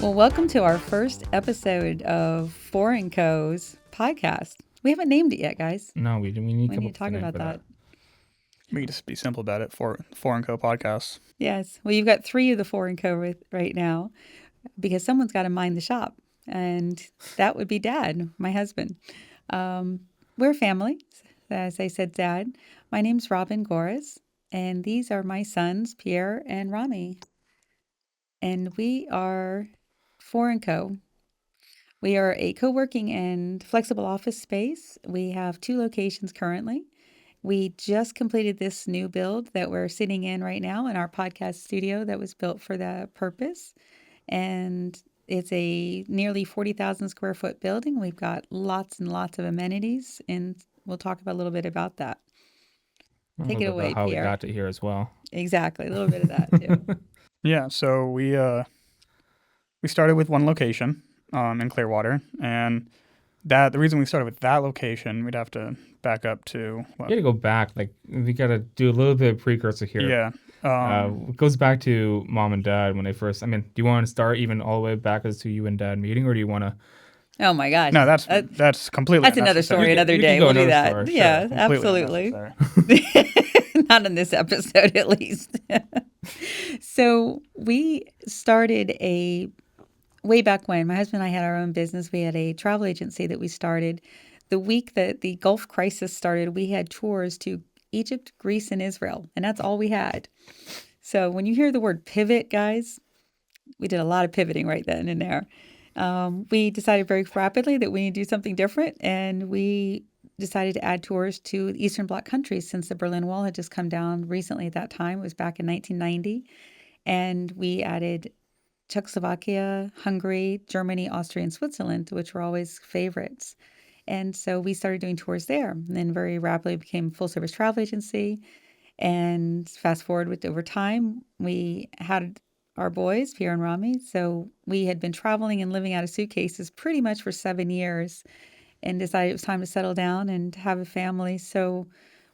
Well, welcome to our first episode of Foreign Co's podcast. We haven't named it yet, guys. No, we need to talk about that. We can just be simple about it for Foreign Co podcast. Yes. Well, you've got 3 of the Foreign Co right now because someone's got to mind the shop, and that would be Dad, my husband. We're a family. As I said, Dad. My name's Robin Goris, and these are my sons, Pierre and Rami. And we are Foreign Co. We are a co-working and flexible office space. We have 2 locations currently. We just completed this new build that we're sitting in right now in our podcast studio that was built for that purpose. And it's a nearly 40,000 square foot building. We've got lots and lots of amenities, and we'll talk about a little bit about that. Take it away, how Pierre. We got to here as well. Exactly, a little bit of that too. Yeah, so we started with one location in Clearwater, and the reason we started with that location, we'd have to back up to. You got to go back. Like we got to do a little bit of precursor here. Yeah, it goes back to Mom and Dad when they first. I mean, do you want to start even all the way back as to you and Dad meeting, or do you want to? Oh my gosh! No, that's completely. That's another story, another day. We'll do that. Story, yeah, sure. Absolutely. Not in this episode, at least. So we started way back when my husband and I had our own business. We had a travel agency that we started. The week that the Gulf crisis started, we had tours to Egypt, Greece, and Israel, and that's all we had. So when you hear the word pivot, guys, we did a lot of pivoting right then and there. We decided very rapidly that we need to do something different, and we decided to add tours to the Eastern Bloc countries since the Berlin Wall had just come down recently at that time. It was back in 1990. And we added Czechoslovakia, Hungary, Germany, Austria, and Switzerland, which were always favorites. And so we started doing tours there, and then very rapidly became a full-service travel agency. And fast forward over time, we had our boys, Pierre and Rami. So we had been traveling and living out of suitcases pretty much for 7 years, and decided it was time to settle down and have a family. So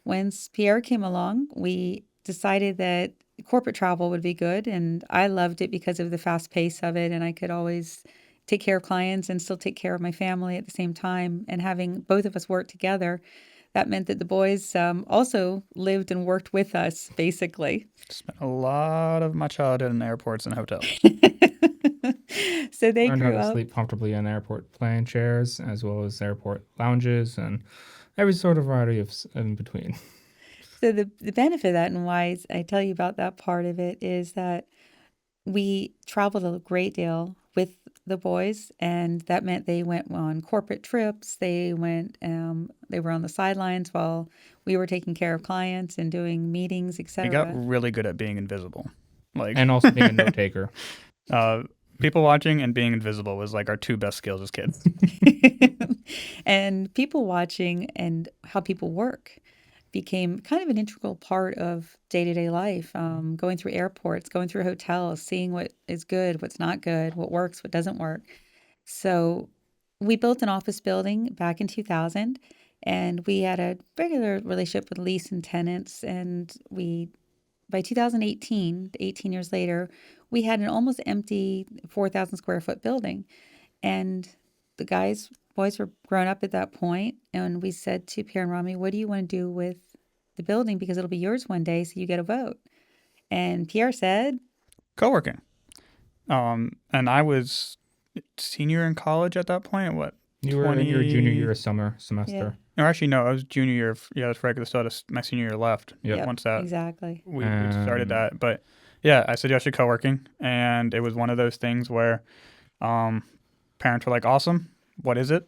once Pierre came along, we decided that corporate travel would be good. And I loved it because of the fast pace of it. And I could always take care of clients and still take care of my family at the same time. And having both of us work together, that meant that the boys also lived and worked with us, basically. Spent a lot of my childhood in airports and hotels. So they learned grew how to up. sleep comfortably in airport plane chairs, as well as airport lounges, and every sort of variety of in between. So the benefit of that, and why I tell you about that part of it, is that we traveled a great deal with the boys, and that meant they went on corporate trips. They went, they were on the sidelines while we were taking care of clients and doing meetings, etc. We got really good at being invisible, and also being a note taker. People watching and being invisible was like our 2 best skills as kids. And people watching and how people work became kind of an integral part of day-to-day life, going through airports, going through hotels, seeing what is good, what's not good, what works, what doesn't work. So we built an office building back in 2000, and we had a regular relationship with lease and tenants. And by 2018, 18 years later, we had an almost empty 4,000 square foot building. And the boys were grown up at that point, and we said to Pierre and Rami, what do you want to do with the building? Because it'll be yours one day, so you get a vote. And Pierre said, co-working. And I was senior in college at that point. What? You were in your junior year semester. Yeah. No, actually, no. I was junior year. Yeah, that's right. Because my senior year left. Yep. Once that exactly. we started that, but yeah, I suggested co-working, and it was one of those things where parents were like, "Awesome, what is it?"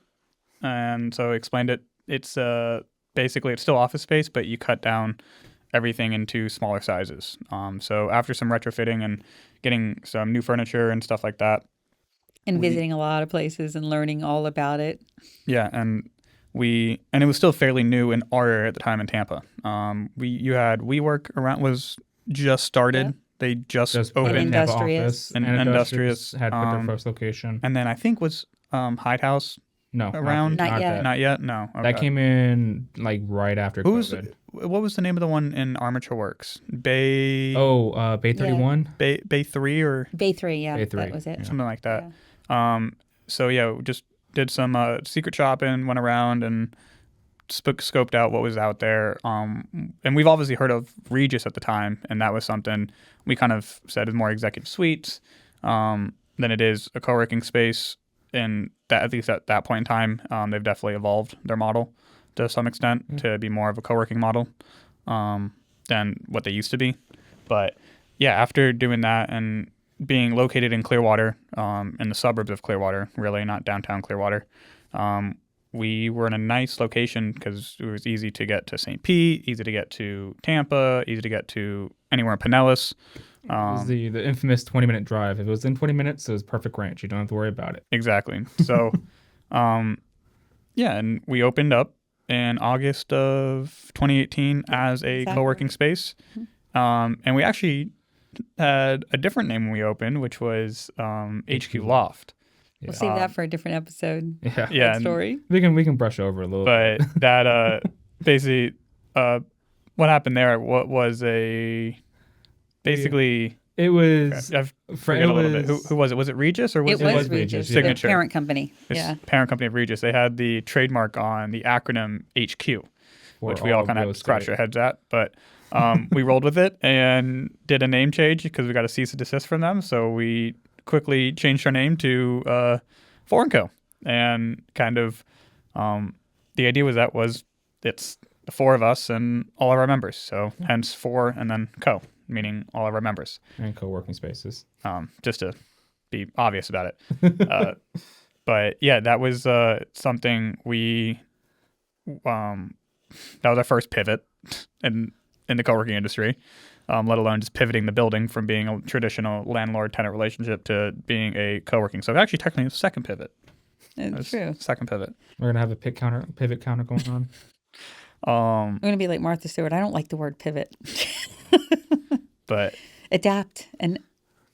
And so I explained it. It's basically it's still office space, but you cut down everything into smaller sizes. So after some retrofitting and getting some new furniture and stuff like that, and visiting a lot of places and learning all about it. Yeah, and it was still fairly new in our area at the time in Tampa. You had WeWork around was just started. Yep. They just opened Industrious. And Industrious had put their first location. And then I think was Hyde House No, around? Not yet. Not yet? No. Okay. That came in like right after COVID. What was the name of the one in Armature Works? Bay Bay 31? Bay 3 or Bay 3, yeah, Bay 3, that was it. yeah. something like that. Yeah. So yeah, we just did some secret shopping, went around and scoped out what was out there. And we've obviously heard of Regis at the time, and that was something we kind of said is more executive suites than it is a co-working space. And that, at least at that point in time, they've definitely evolved their model to some extent to be more of a co-working model than what they used to be. But yeah, after doing that and being located in Clearwater, in the suburbs of Clearwater, really not downtown Clearwater, we were in a nice location because it was easy to get to St. Pete, easy to get to Tampa, easy to get to anywhere in Pinellas. It was the infamous 20-minute drive. If it was in 20 minutes, it was perfect ranch. You don't have to worry about it. Exactly. So, yeah, and we opened up in August of 2018 as a co-working space. And we actually had a different name when we opened, which was HQ Loft. We'll save that for a different episode. Yeah. Yeah. Story. We can brush over a little bit. But that basically, what happened there? What was basically? It was. I've forget a little bit. Who was it? Was it Regis or was It it? was Regis, Regis, Signature. the parent company. It's Yeah. parent company of Regis. They had the trademark on the acronym HQ, which we all kind of scratched our heads at. But we rolled with it and did a name change because we got a cease and desist from them. So we quickly changed our name to Foreign Co. And kind of the idea was it's the four of us and all of our members. So hence four and then Co, meaning all of our members. And co-working spaces. Just to be obvious about it. But yeah, that was something we that was our first pivot in the co-working industry, let alone just pivoting the building from being a traditional landlord-tenant relationship to being a co-working. So actually, technically, it's a second pivot. It's true. Second pivot. We're gonna have a pivot counter going on. I'm going to be like Martha Stewart. I don't like the word pivot. But Adapt and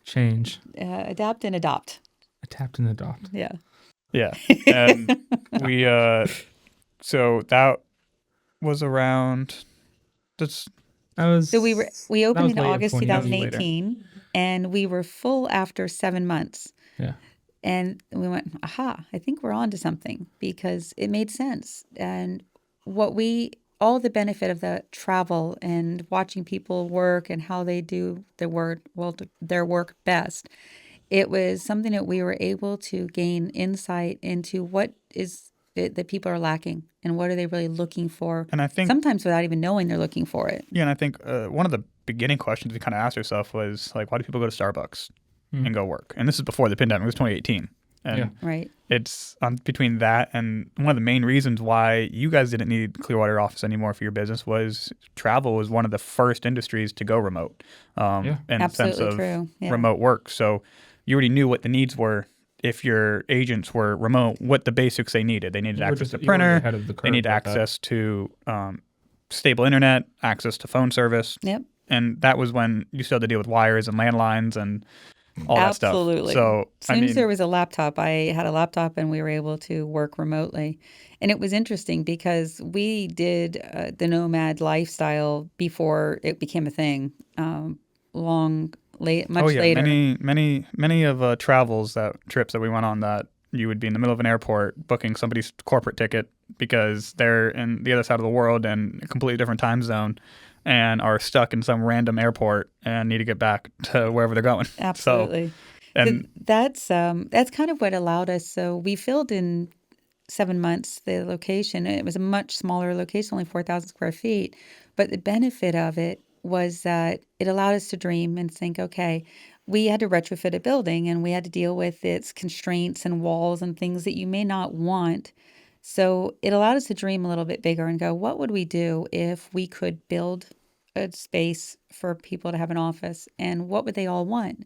Change. adapt and adopt. Adapt and adopt. Yeah. yeah, and we so that was around. That's So we opened in late August 2018, later. and we were full after 7 months. Yeah. And we went, aha, I think we're on to something because it made sense. And all the benefit of the travel and watching people work and how they do their work best, it was something that we were able to gain insight into what is it that people are lacking and what are they really looking for. And I think sometimes without even knowing they're looking for it. Yeah, and I think one of the beginning questions we kind of asked ourselves was like, why do people go to Starbucks and go work? And this is before the pandemic. It was 2018. And Right. it's between that and one of the main reasons why you guys didn't need Clearwater office anymore for your business was travel was one of the first industries to go remote in the sense Absolutely of true. Yeah. remote work. So you already knew what the needs were if your agents were remote, what the basics they needed. They needed access to printer. They needed access to stable internet, access to phone service. Yep. And that was when you still had to deal with wires and landlines and all that stuff. Absolutely. So As soon as there was a laptop, I had a laptop and we were able to work remotely. And it was interesting because we did the nomad lifestyle before it became a thing. Much later. Many of trips that we went on that you would be in the middle of an airport booking somebody's corporate ticket because they're in the other side of the world and a completely different time zone and are stuck in some random airport and need to get back to wherever they're going. Absolutely. And that's kind of what allowed us. So we filled in 7 months the location. It was a much smaller location, only 4,000 square feet. But the benefit of it was that it allowed us to dream and think, okay, we had to retrofit a building and we had to deal with its constraints and walls and things that you may not want. So it allowed us to dream a little bit bigger and go, what would we do if we could build a space for people to have an office and what would they all want?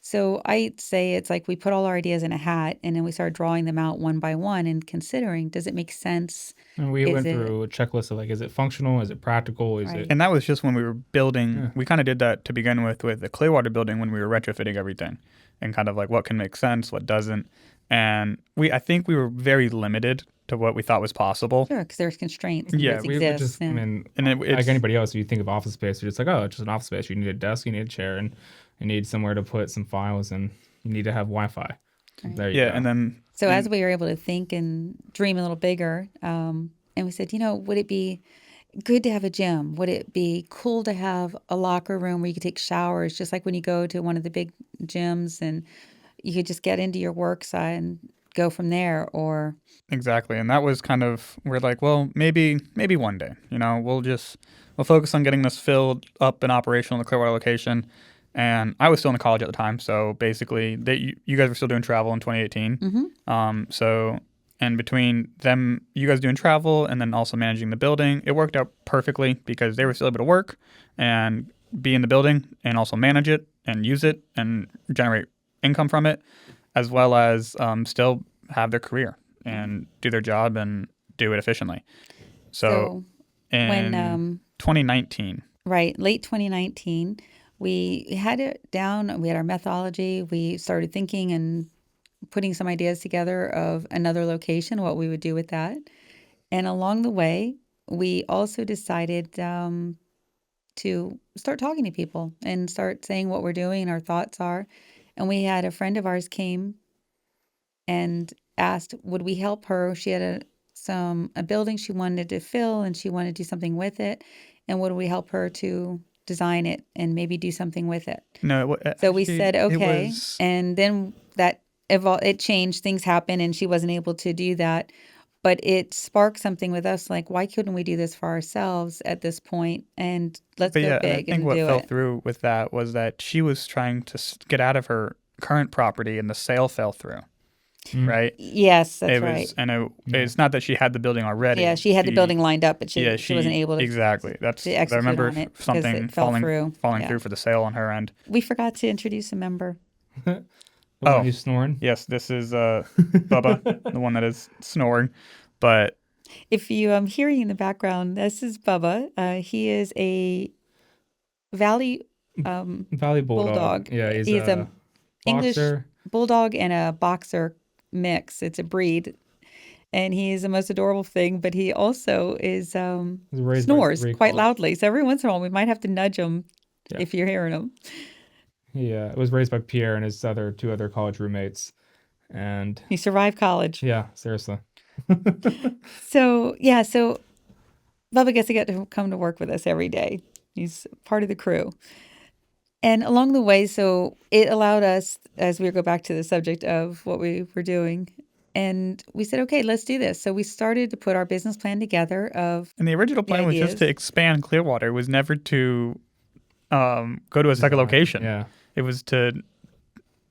So I'd say it's like we put all our ideas in a hat and then we started drawing them out one by one and considering, does it make sense? And we went through a checklist of like, is it functional? Is it practical? Is it? And that was just when we were building. Yeah. We kind of did that to begin with the Clearwater building when we were retrofitting everything and kind of like what can make sense, what doesn't. And I think we were very limited to what we thought was possible. Sure, because there's constraints. Yeah, Constraints We would exist. just, I mean, And like it's anybody else, you think of office space, you're just like, oh, it's just an office space. You need a desk, you need a chair, and you need somewhere to put some files, and you need to have Wi-Fi. There you go. and then So as we were able to think and dream a little bigger, and we said, would it be good to have a gym? Would it be cool to have a locker room where you could take showers, just like when you go to one of the big gyms and you could just get into your work side and go from there? Or exactly, and that was kind of, we're like, well, maybe one day, we'll focus on getting this filled up and operational in the Clearwater location. And I was still in college at the time, so basically, you guys were still doing travel in 2018. And between them, you guys doing travel and then also managing the building, it worked out perfectly because they were still able to work and be in the building and also manage it and use it and generate income from it, as well as still have their career and do their job and do it efficiently. So in when 2019, late 2019, we had it down. We had our methodology. We started thinking and putting some ideas together of another location, what we would do with that. And along the way, we also decided to start talking to people and start saying what we're doing and our thoughts are. And we had a friend of ours came and asked, would we help her? She had a building she wanted to fill and she wanted to do something with it. And would we help her to design it and maybe do something with it? No. So we said, okay. And then that it changed. Things happened and she wasn't able to do that. But it sparked something with us, like, why couldn't we do this for ourselves at this point? And let's go big and do it. I think what fell through with that was that she was trying to get out of her current property and the sale fell through. Right? Yes, that's right. And it's not that she had the building already. Yeah, she had the building lined up, but she wasn't able to. Exactly. I remember something falling through for the sale on her end. We forgot to introduce a member. You snoring? Yes, this is Bubba, the one that is snoring. But if you hearing in the background, this is Bubba. He is a Valley Bulldog. Yeah, he's a English boxer. Bulldog and a boxer mix. It's a breed. And he is the most adorable thing, but he also is snores quite loudly. So every once in a while, we might have to nudge him if you're hearing him. He was raised by Pierre and his two other college roommates. And he survived college. Yeah, seriously. So Bubba gets to get to come to work with us every day. He's part of the crew. And along the way, so it allowed us, as we go back to the subject of what we were doing, and we said, okay, let's do this. So we started to put our business plan together and the original plan was just to expand Clearwater. It was never to go to a second location. Yeah. It was to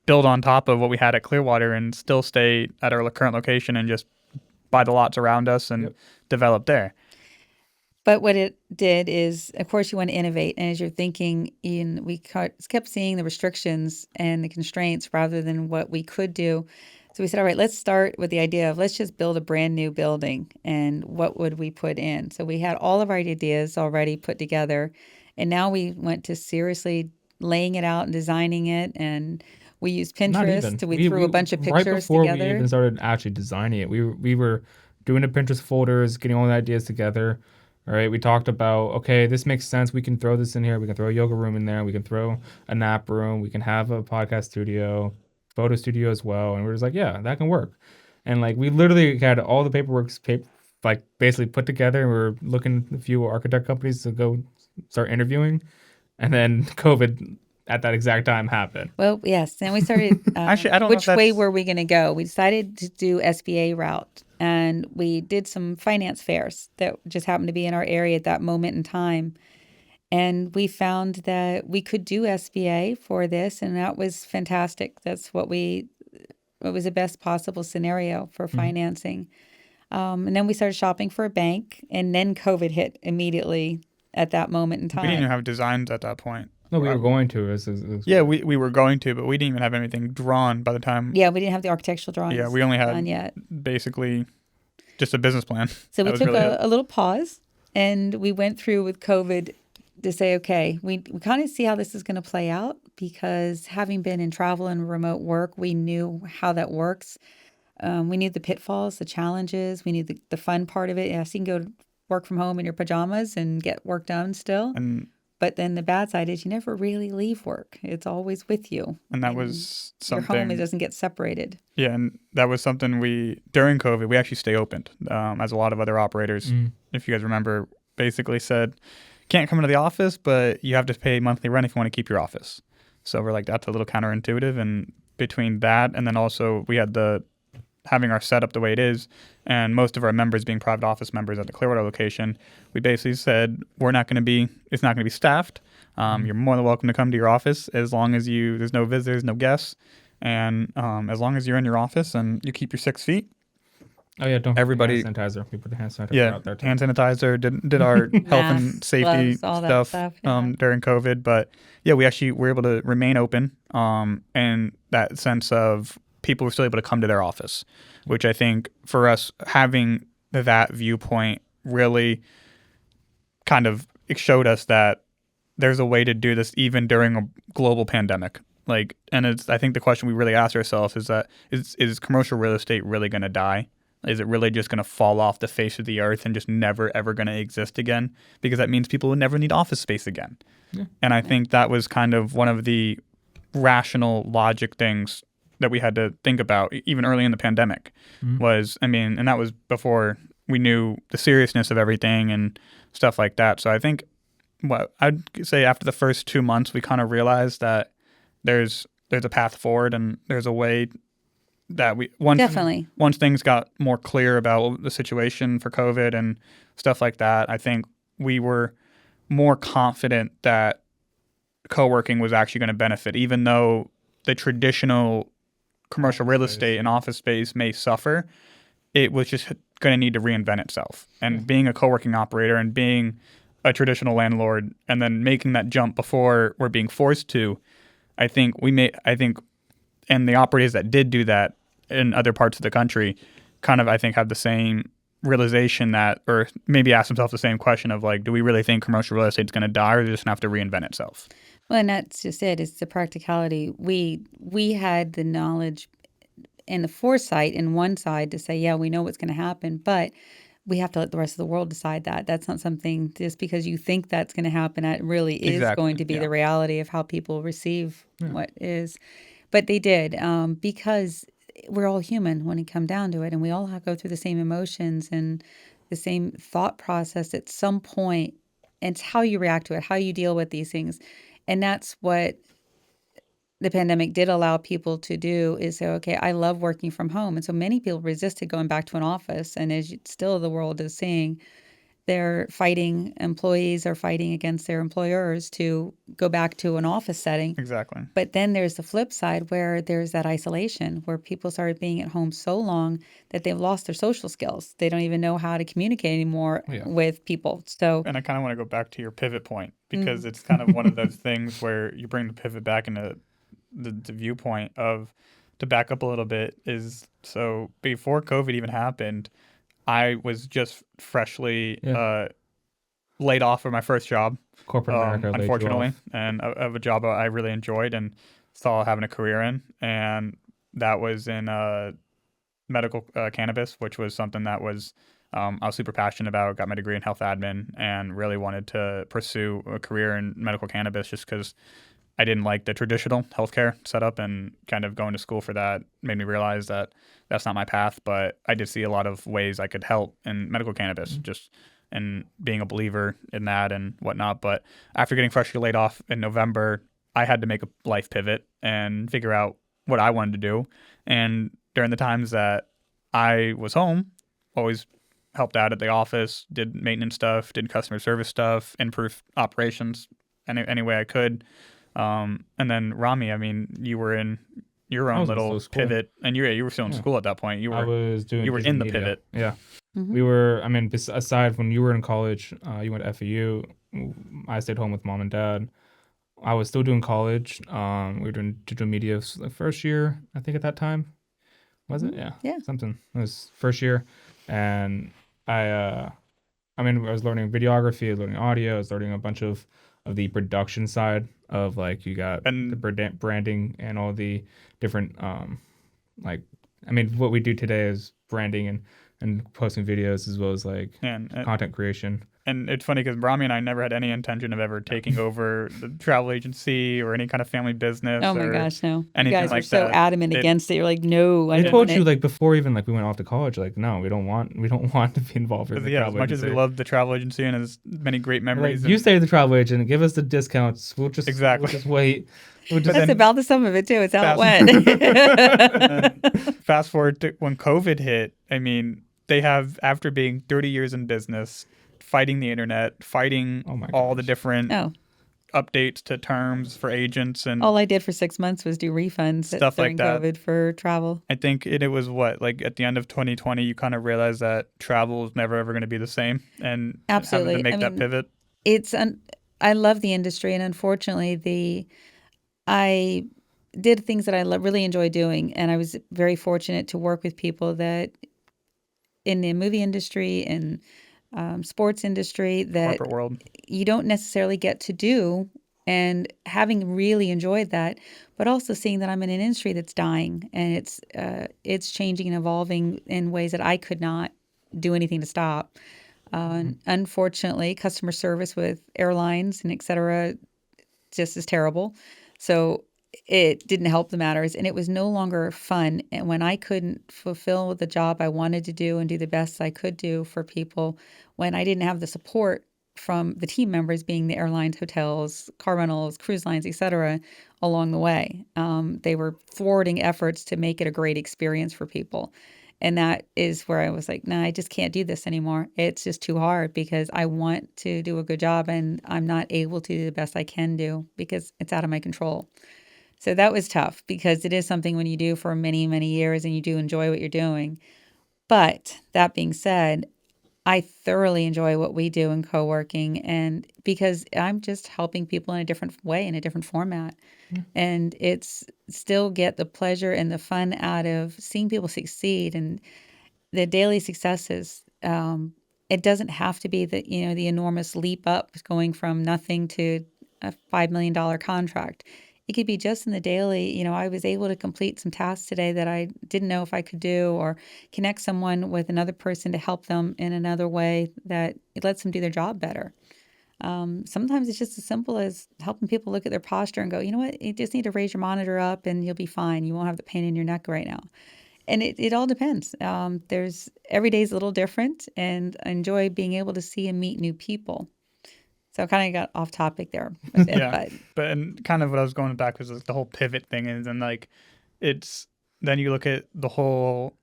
build on top of what we had at Clearwater and still stay at our current location and just buy the lots around us and develop there. But what it did is, of course, you want to innovate. And as you're thinking, we kept seeing the restrictions and the constraints rather than what we could do. So we said, all right, let's start with the idea of let's just build a brand new building. And what would we put in? So we had all of our ideas already put together. And now we went to seriously laying it out and designing it. And we used Pinterest. We threw a bunch of pictures right before together. We even started actually designing it. We were doing the Pinterest folders, getting all the ideas together. All right, we talked about, okay, this makes sense. We can throw this in here. We can throw a yoga room in there. We can throw a nap room. We can have a podcast studio, photo studio as well. And we're just like, yeah, that can work. And like, we literally had all the paperwork basically put together. And we were looking at a few architect companies to go start interviewing. And then COVID at that exact time happened. Well, yes. And we started, actually, I don't know which way were we going to go? We decided to do SBA route. And we did some finance fairs that just happened to be in our area at that moment in time. And we found that we could do SBA for this. And that was fantastic. That's it was the best possible scenario for financing. And then we started shopping for a bank. And then COVID hit immediately at that moment in time. We didn't even have designs at that point. No, we were going to. Yeah, we were going to, but we didn't even have anything drawn by the time. Yeah, we didn't have the architectural drawings. Yeah, we only had yet. Basically just a business plan. So we took a little pause and we went through with COVID to say, okay, we kind of see how this is going to play out because having been in travel and remote work, we knew how that works. We knew the pitfalls, the challenges. We knew the fun part of it. Yes, you can go work from home in your pajamas and get work done still. And But then the bad side is you never really leave work. It's always with you. and that was Your home, it something. doesn't get separated. Yeah, and that was something during COVID, we actually stay opened, as a lot of other operators, if you guys remember, basically said, can't come into the office, but you have to pay monthly rent if you want to keep your office. So we're like, that's a little counterintuitive. And between that, and then also we had having our setup the way it is, and most of our members being private office members at the Clearwater location, we basically said, it's not going to be staffed. You're more than welcome to come to your office as long as there's no visitors, no guests. And as long as you're in your office and you keep your 6 feet. Oh yeah, don't everybody hand sanitizer. We put the hand sanitizer out there too. Hand sanitizer. Did our health and safety gloves, all that stuff yeah. During COVID. But yeah, we actually were able to remain open. And that sense of people were still able to come to their office, which I think for us having that viewpoint really kind of showed us that there's a way to do this even during a global pandemic. And I think the question we really ask ourselves is that is commercial real estate really going to die? Is it really just going to fall off the face of the earth and just never, ever going to exist again? Because that means people will never need office space again. Yeah. And I think that was kind of one of the rational logic things that we had to think about even early in the pandemic and that was before we knew the seriousness of everything and stuff like that. So I think I'd say after the first 2 months, we kind of realized that there's a path forward and there's a way that once things got more clear about the situation for COVID and stuff like that, I think we were more confident that co-working was actually going to benefit, even though the traditional commercial real estate and office space may suffer. It was just going to need to reinvent itself. And being a co-working operator and being a traditional landlord and then making that jump before we're being forced to, and the operators that did do that in other parts of the country kind of, I think, have the same realization that, or maybe ask themselves the same question of do we really think commercial real estate is going to die, or is it just going to have to reinvent itself? Well, and that's just it. It's the practicality. We had the knowledge and the foresight in one side to say, yeah, we know what's going to happen, but we have to let the rest of the world decide that. That's not something just because you think that's going to happen. It really is going to be the reality of how people receive what is. But they did because we're all human when it comes down to it, and we all go through the same emotions and the same thought process at some point. And it's how you react to it, how you deal with these things. And that's what the pandemic did allow people to do, is say, okay, I love working from home. And so many people resisted going back to an office. And as still the world is seeing, employees are fighting against their employers to go back to an office setting. Exactly. But then there's the flip side where there's that isolation, where people started being at home so long that they've lost their social skills. They don't even know how to communicate anymore with people. So, and I kind of want to go back to your pivot point, because it's kind of one of those things where you bring the pivot back into the viewpoint of, to back up a little bit, is so before COVID even happened, I was just freshly laid off from my first job, corporate America, unfortunately, and of a job I really enjoyed and saw having a career in, and that was in medical cannabis, which was something that was I was super passionate about. Got my degree in health admin and really wanted to pursue a career in medical cannabis, just because I didn't like the traditional healthcare setup, and kind of going to school for that made me realize that that's not my path. But I did see a lot of ways I could help in medical cannabis, just and being a believer in that and whatnot. But after getting freshly laid off in November, I had to make a life pivot and figure out what I wanted to do. And during the times that I was home, always helped out at the office, did maintenance stuff, did customer service stuff, improved operations any way I could. And then Rami, I mean, you were in your own little pivot, and you were still in school at that point. You were in the pivot. Yeah. Mm-hmm. We were, I mean, aside when you were in college, you went to FAU, I stayed home with mom and dad. I was still doing college. We were doing digital media the first year, I think, at that time. Was it? Yeah. Yeah. Something. It was first year. And I was learning videography, I was learning audio, I was learning a bunch of the production side of, like, you got the branding and all the different like I mean, what we do today is branding and posting videos as well as like And content creation. and it's funny because Rami and I never had any intention of ever taking over the travel agency or any kind of family business. Oh my or gosh, no. You anything guys were like so that. adamant against it. You're like, no, I I don't told want you it. like before even like we went off to college, like no, we don't want to be involved in the Yeah, as travel much as we agency. love the travel agency and as many great memories. Like, you and- stay the travel agent, give us the discounts. We'll just Exactly. We'll just wait. We'll just, That's then- about the sum of it too. It's how Fast- it went. Fast forward to when COVID hit, I mean, they have, after being 30 years in business, fighting the internet, fighting Oh my all the gosh. different Oh, updates to terms for agents. And all I did for 6 months was do refunds Stuff like during that. COVID for travel. I think it was what, like at the end of 2020, you kind of realized that travel is never ever going to be the same. And Absolutely. having to make I that mean, pivot. I love the industry, and unfortunately, I did things that I really enjoy doing, and I was very fortunate to work with people that in the movie industry and sports industry that Corporate world. you don't necessarily get to do, and having really enjoyed that, but also seeing that I'm in an industry that's dying and it's changing and evolving in ways that I could not do anything to stop. Unfortunately, customer service with airlines and et cetera just is terrible. So it didn't help the matters, and it was no longer fun. And when I couldn't fulfill the job I wanted to do and do the best I could do for people, when I didn't have the support from the team members, being the airlines, hotels, car rentals, cruise lines, et cetera, along the way, they were thwarting efforts to make it a great experience for people. And that is where I was like, nah, I just can't do this anymore. It's just too hard because I want to do a good job and I'm not able to do the best I can do because it's out of my control. So that was tough because it is something when you do for many, many years and you do enjoy what you're doing. But that being said, I thoroughly enjoy what we do in co-working, and because I'm just helping people in a different way, in a different format. And it's still get the pleasure and the fun out of seeing people succeed and the daily successes. It doesn't have to be the enormous leap up going from nothing to a $5 million contract. It could be just in the daily, I was able to complete some tasks today that I didn't know if I could do, or connect someone with another person to help them in another way that it lets them do their job better. Sometimes it's just as simple as helping people look at their posture and go, you know what, you just need to raise your monitor up and you'll be fine. You won't have the pain in your neck right now. And it all depends. Every day is a little different, and I enjoy being able to see and meet new people. So I kind of got off topic there a bit, Yeah. but And kind of what I was going back was like the whole pivot thing is, and like then you look at the whole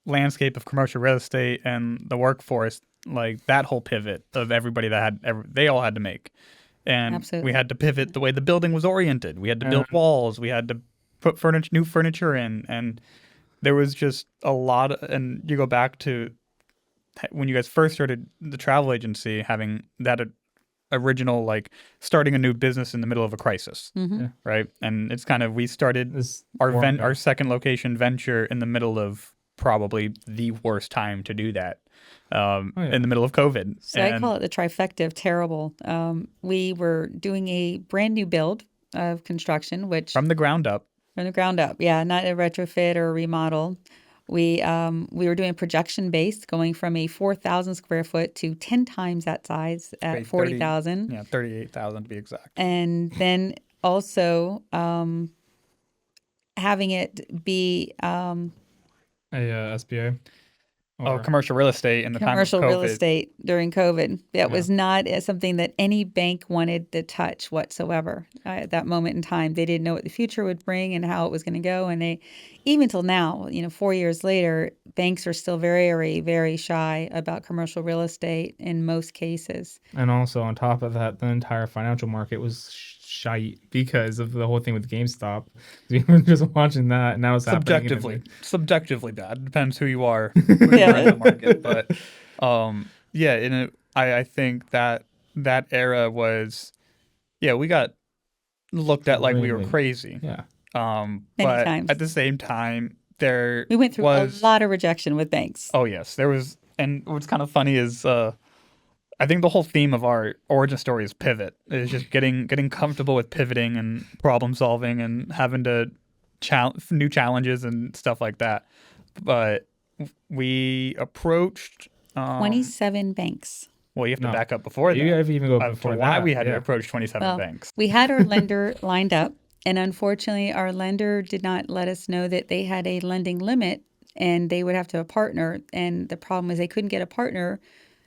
landscape of commercial real estate and the workforce, like that whole pivot of everybody that they all had to make. And Absolutely. we had to pivot the way the building was oriented. We had to build walls. We had to put new furniture in. And there was just a lot and you go back to when you guys first started the travel agency, having that original, like starting a new business in the middle of a crisis, right? And it's kind of, we started our second location venture in the middle of probably the worst time to do that, in the middle of COVID. So I call it the trifecta of terrible. We were doing a brand new build of construction, which from the ground up. From the ground up, yeah, not a retrofit or a remodel. We were doing projection based, going from a 4,000 square foot to 10 times that size at 40,000. Yeah, 38,000 to be exact. And then also having it be a SBA. Commercial real estate in the time of commercial real COVID. estate during COVID. That was not something that any bank wanted to touch whatsoever at that moment in time. They didn't know what the future would bring and how it was going to go. And even till now, 4 years later, banks are still very, very shy about commercial real estate in most cases. And also on top of that, the entire financial market was shite because of the whole thing with GameStop. We were just watching that, and now it's subjectively bad. It depends who you are in the market. But I think that era was, we got looked at like we were crazy. Yeah. But times. at the same time, we went through a lot of rejection with banks. Oh yes, there was. And what's kind of funny is I think the whole theme of our origin story is pivot. It's just getting comfortable with pivoting and problem solving and having to new challenges and stuff like that. But we approached 27 banks. Well, you have to No. back up before that. You have to even go to before why that. we had to Yeah. approach 27 Well, banks. we had our lender lined up, and unfortunately, our lender did not let us know that they had a lending limit and they would have to have a partner. And the problem was they couldn't get a partner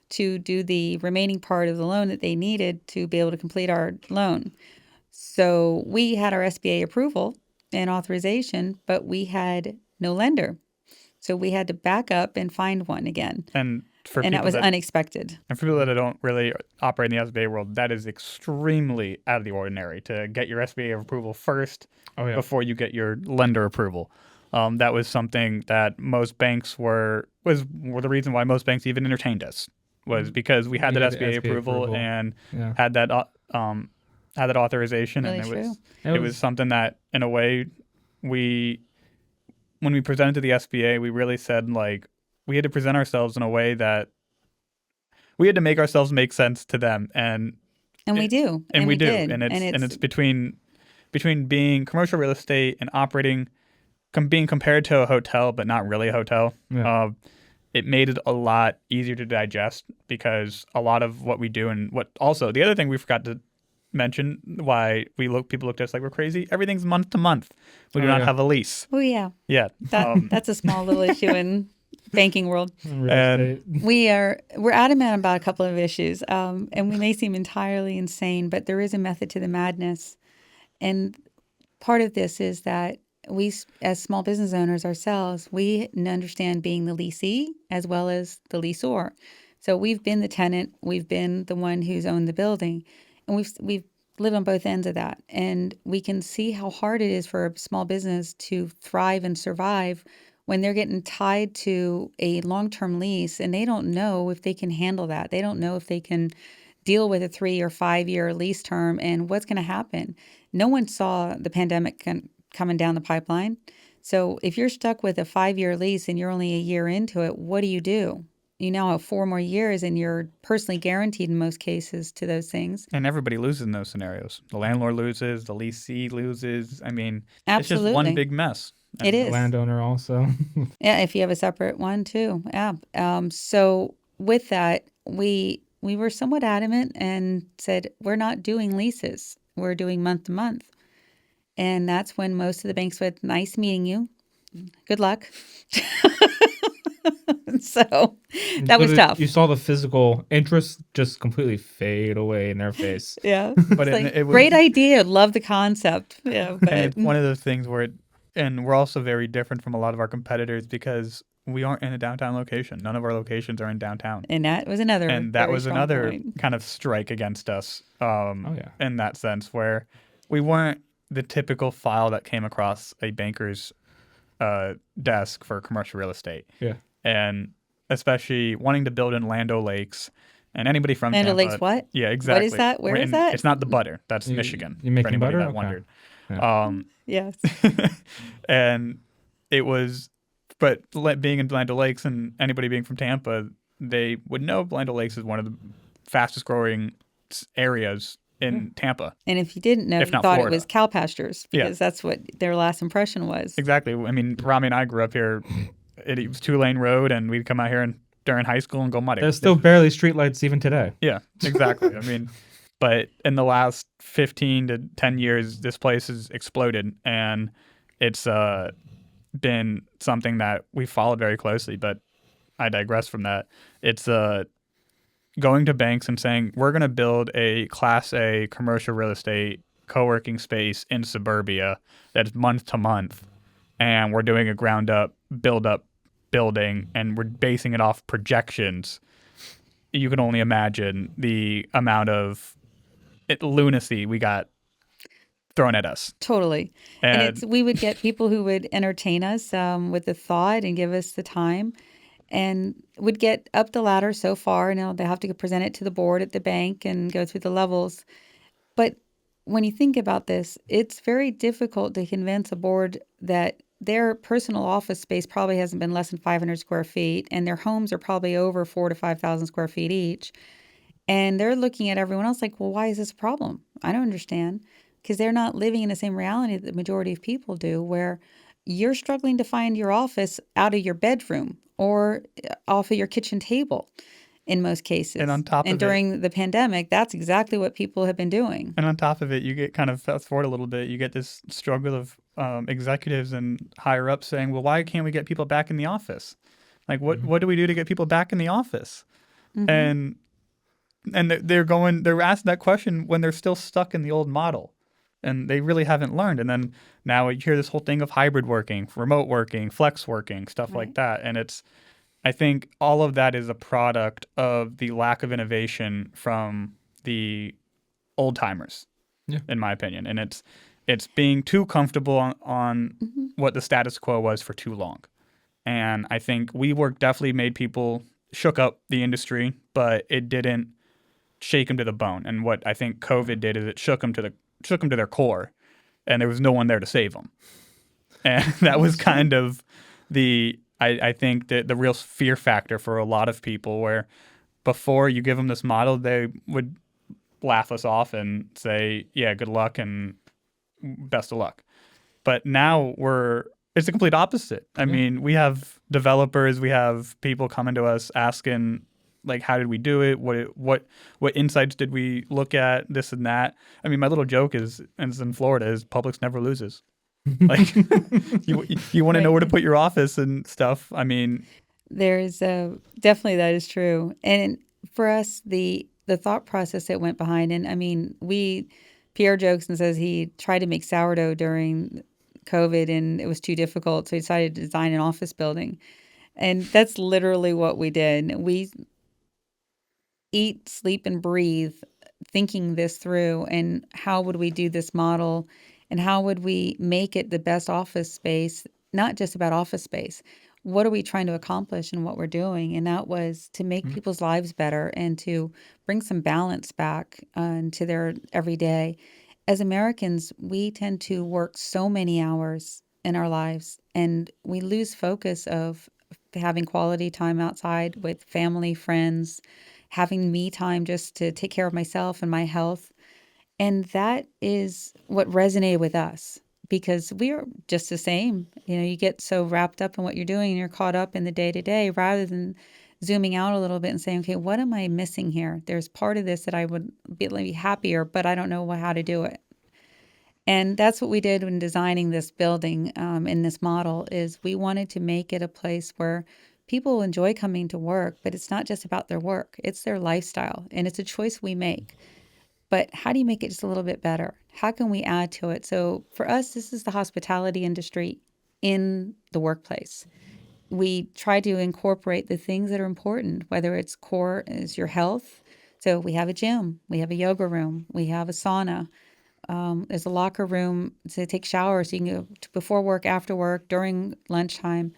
to do the remaining part of the loan that they needed to be able to complete our loan. So we had our SBA approval and authorization, but we had no lender. So we had to back up and find one again. And And that was unexpected. And for people that don't really operate in the SBA world, that is extremely out of the ordinary to get your SBA approval first before you get your lender approval. That was something that most banks were the reason why most banks even entertained us, was because we had that SBA approval and had that authorization. Really And true. it was something that, in a way, when we presented to the SBA, we really said, like, we had to present ourselves in a way that we had to make ourselves make sense to them, and we do, and we do, did. and it's between being commercial real estate and operating, being compared to a hotel but not really a hotel. Yeah. It made it a lot easier to digest, because a lot of what we do, and what also the other thing we forgot to mention, why people looked at us like we're crazy. Everything's month to month. We do not have a lease. Oh yeah, Yeah, that's a small little issue in banking world. and We're adamant about a couple of issues, and we may seem entirely insane, but there is a method to the madness. And part of this is that we, as small business owners ourselves, we understand being the leasee as well as the leaseor. So we've been the tenant, we've been the one who's owned the building, and we've lived on both ends of that. And we can see how hard it is for a small business to thrive and survive when they're getting tied to a long-term lease and they don't know if they can handle that. They don't know if they can deal with a 3 or 5 year lease term and what's going to happen. No one saw the pandemic coming down the pipeline. So if you're stuck with a 5-year lease and you're only a year into it, what do? You now have 4 more years and you're personally guaranteed in most cases to those things. And everybody loses in those scenarios. The landlord loses, the leasee loses. I mean, Absolutely. It's just one big mess. It is. The landowner also. Yeah, if you have a separate one too. Yeah. So with that, we were somewhat adamant and said, we're not doing leases. We're doing month to month. And that's when most of the banks said, nice meeting you. Good luck. So that was tough. You saw the physical interest just completely fade away in their face. Yeah. But It was, great idea. Love the concept. Yeah. But and it's one of those things where and we're also very different from a lot of our competitors because we aren't in a downtown location. None of our locations are in downtown. And that was another point. Kind of strike against us in that sense, where we weren't the typical file that came across a banker's desk for commercial real estate. Yeah. And especially wanting to build in Land O'Lakes. And anybody from Land Tampa, O'Lakes what? Yeah, exactly. What is that? Where is that? It's not the butter. That's Michigan. You making for anybody butter? that Okay. wondered. Yeah. Yes. And it was, but being in Land O'Lakes and anybody being from Tampa, they would know Land O'Lakes is one of the fastest growing areas in Tampa. And if you didn't know, you thought Florida. It was cow pastures because that's what their last impression was. Exactly. I mean, Rami and I grew up here. It was 2-lane road, and we'd come out here during high school and go mudding. There's still barely streetlights even today. Yeah, exactly. I mean, but in the last 15 to 10 years, this place has exploded, and it's been something that we followed very closely. But I digress from that. It's going to banks and saying, we're going to build a Class A commercial real estate co-working space in suburbia that's month to month, and we're doing a ground up, build up building, and we're basing it off projections. You can only imagine the amount of lunacy we got thrown at us. Totally. And we would get people who would entertain us with the thought and give us the time, and would get up the ladder so far. Now they have to present it to the board at the bank and go through the levels. But when you think about this, it's very difficult to convince a board that their personal office space probably hasn't been less than 500 square feet, and their homes are probably over 4,000 to 5,000 square feet each. And they're looking at everyone else like, well, why is this a problem? I don't understand. because they're not living in the same reality that the majority of people do, where you're struggling to find your office out of your bedroom or off of your kitchen table in most And cases. on top And of it, during the pandemic, that's exactly what people have been doing. and on top of it, you get kind of fast forward a little bit, you get this struggle of executives and higher ups saying, well, why can't we get people back in the office? Like, what do we do to get people back in the office? And they're asking that question when they're still stuck in the old model, and they really haven't learned. And then now you hear this whole thing of hybrid working, remote working, flex working, stuff like Right. that. And I think all of that is a product of the lack of innovation from the old timers, Yeah. in my opinion. And it's being too comfortable on what the status quo was for too long. And I think WeWork definitely made people shook up the industry, but it didn't shake them to the bone. And what I think COVID did is it shook them to their core, and there was no one there to save them. And that was kind of I think that the real fear factor for a lot of people, where before you give them this model, they would laugh us off and say, yeah, good luck and best of luck. But now it's the complete opposite. I mean, we have developers, we have people coming to us asking, like, how did we do it? What insights did we look at? This and that. I mean, my little joke is, and it's in Florida, is Publix never loses. Like, you want to know where to put your office and stuff. I mean, There's definitely that is true. And for us, the thought process that went behind, and I mean, Pierre jokes and says he tried to make sourdough during COVID and it was too difficult, so he decided to design an office building. And that's literally what we did. We eat, sleep, and breathe thinking this through, and how would we do this model, and how would we make it the best office space, not just about office space. What are we trying to accomplish in what we're doing? And that was to make people's lives better and to bring some balance back into their everyday. As Americans, we tend to work so many hours in our lives, and we lose focus of having quality time outside with family, friends, having me time just to take care of myself and my health. And that is what resonated with us because we are just the same. You know, you get so wrapped up in what you're doing and you're caught up in the day to day rather than zooming out a little bit and saying, okay, what am I missing here? There's part of this that I would be happier, but I don't know how to do it. And that's what we did when designing this building in this model is we wanted to make it a place where people enjoy coming to work, but it's not just about their work. It's their lifestyle, and it's a choice we make. But how do you make it just a little bit better? How can we add to it? So for us, this is the hospitality industry in the workplace. We try to incorporate the things that are important, whether it's core is your health. So we have a gym, we have a yoga room, we have a sauna. There's a locker room to take showers. So you can go before work, after work, during lunchtime.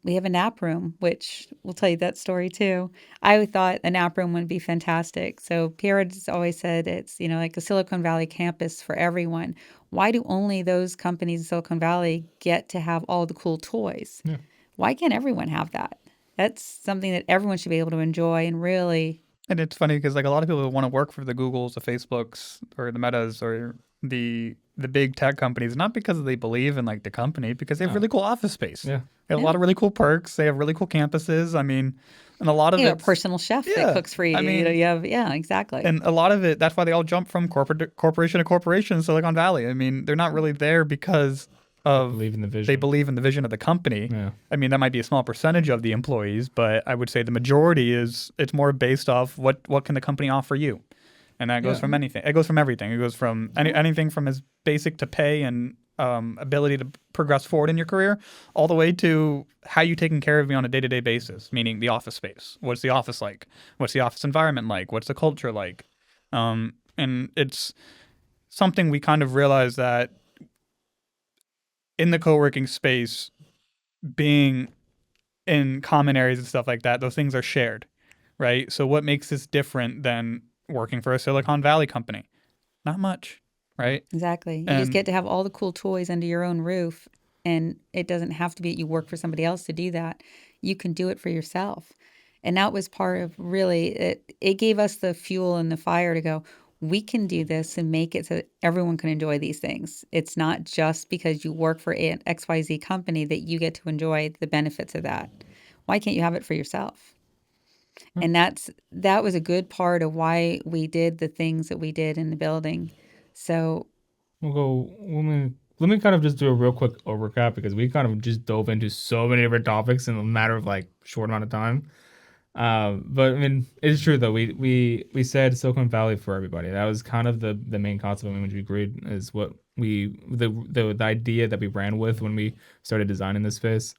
We have a nap room, which we'll tell you that story too. I thought a nap room would be fantastic. So Pierre has always said it's, like a Silicon Valley campus for everyone. Why do only those companies in Silicon Valley get to have all the cool toys? Yeah. Why can't everyone have that? That's something that everyone should be able to enjoy and really. and it's funny because like a lot of people want to work for the Googles, the Facebooks, or the Metas, or the big tech companies, not because they believe in like the company, because they have really cool office space. Yeah. They have a lot of really cool perks. They have really cool campuses. I mean, and a lot of You have a it's- personal chef Yeah. that cooks for you. I mean- you have, yeah, exactly. And a lot of it, that's why they all jump from corporation to corporation in Silicon Valley. I mean, they're not really there because of Believe in the vision. they believe in the vision of the company. Yeah. I mean, that might be a small percentage of the employees, but I would say the majority it's more based off what can the company offer you. And that goes Yeah. from anything. It goes from everything. It goes from anything from as basic to pay and ability to progress forward in your career, all the way to how you taking care of me on a day-to-day basis, meaning the office space. What's the office like? What's the office environment like? What's the culture like? And it's something we kind of realize that in the co-working space, being in common areas and stuff like that, those things are shared, right? So what makes this different than working for a Silicon Valley company? Not much, right? Exactly. You And- just get to have all the cool toys under your own roof, and it doesn't have to be you work for somebody else to do that. You can do it for yourself. And that was part of really it gave us the fuel and the fire to go, we can do this and make it so that everyone can enjoy these things. It's not just because you work for an XYZ company that you get to enjoy the benefits of that. Why can't you have it for yourself? And that was a good part of why we did the things that we did in the building. So let me kind of just do a real quick recap, because we kind of just dove into so many different topics in a matter of like short amount of time. But I mean, it's true though. We said Silicon Valley for everybody. That was kind of the main concept in which we agreed, is what the idea that we ran with when we started designing this space.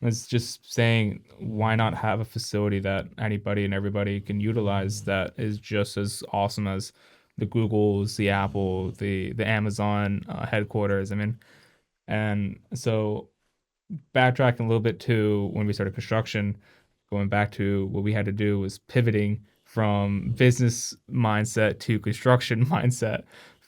It's just saying, why not have a facility that anybody and everybody can utilize that is just as awesome as the Googles, the Apple, the Amazon headquarters. I mean, and so backtracking a little bit to when we started construction, going back to what we had to do was pivoting from business mindset to construction mindset,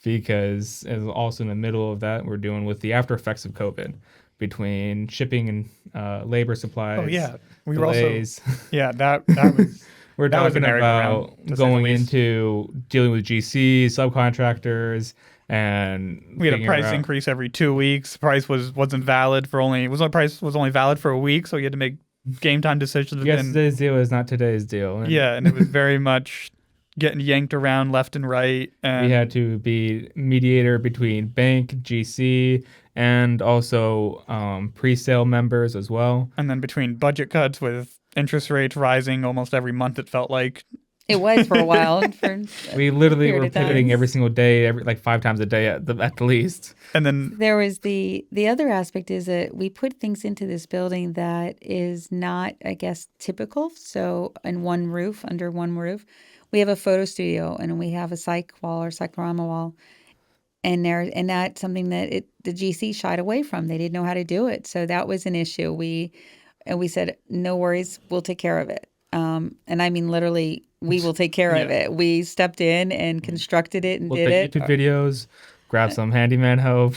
because it was also in the middle of that, we're dealing with the after effects of COVID, between shipping and labor supplies. Oh yeah, we delays. were also that was We're that was talking an about merry-go-round, to say the going least. into dealing with GCs, subcontractors, and We had a figuring price out- increase every 2 weeks. Price wasn't valid for price was only valid for a week, so you had to make game time decisions within. Yesterday's deal is not today's deal. And Yeah, and it was very much getting yanked around left and right. And we had to be mediator between bank, GC, and also pre-sale members as well. and then between budget cuts with interest rates rising almost every month, it felt like. it was for a while. We literally period were of time. pivoting every single day, like 5 times a day at the least. And then There was the other aspect is that we put things into this building that is not, I guess, typical. So under one roof, we have a photo studio and we have a psych wall or cyclorama wall. And that's something that the GC shied away from. They didn't know how to do it. So that was an issue. We said, no worries, we'll take care of it. And I mean, literally, we will take care of it. We stepped in and constructed it and We'll did it. take YouTube videos, grab some handyman help,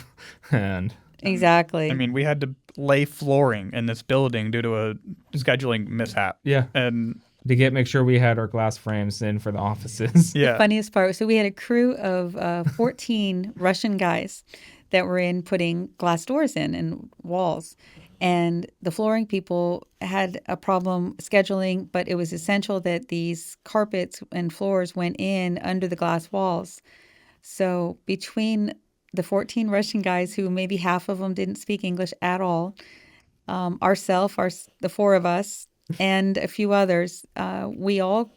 and Exactly. I mean, we had to lay flooring in this building due to a scheduling mishap. yeah, And to make sure we had our glass frames in for the offices. yeah, Funniest part. So we had a crew of 14 Russian guys that were in putting glass doors in and walls. And the flooring people had a problem scheduling, but it was essential that these carpets and floors went in under the glass walls. So between the 14 Russian guys, who maybe half of them didn't speak English at all, the 4 of us, and a few others, we all